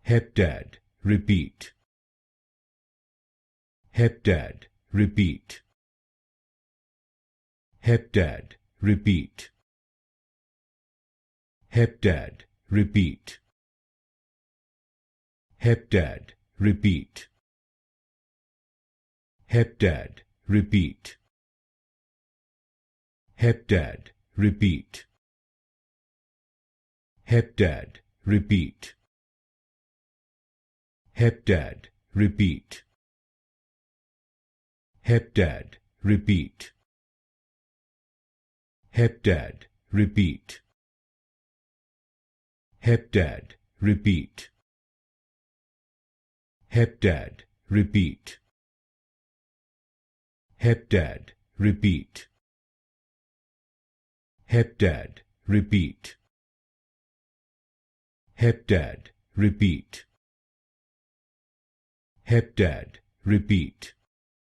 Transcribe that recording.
Heptad Repeat. Heptad Repeat. Heptad Repeat. Heptad Repeat. Heptad Repeat. Heptad Repeat. Heptad Repeat. Heptad Repeat. Heptad Repeat. Heptad Repeat. Heptad Repeat. Heptad Repeat. Heptad Repeat. Heptad Repeat. Heptad Repeat. Heptad Repeat. Heptad Repeat.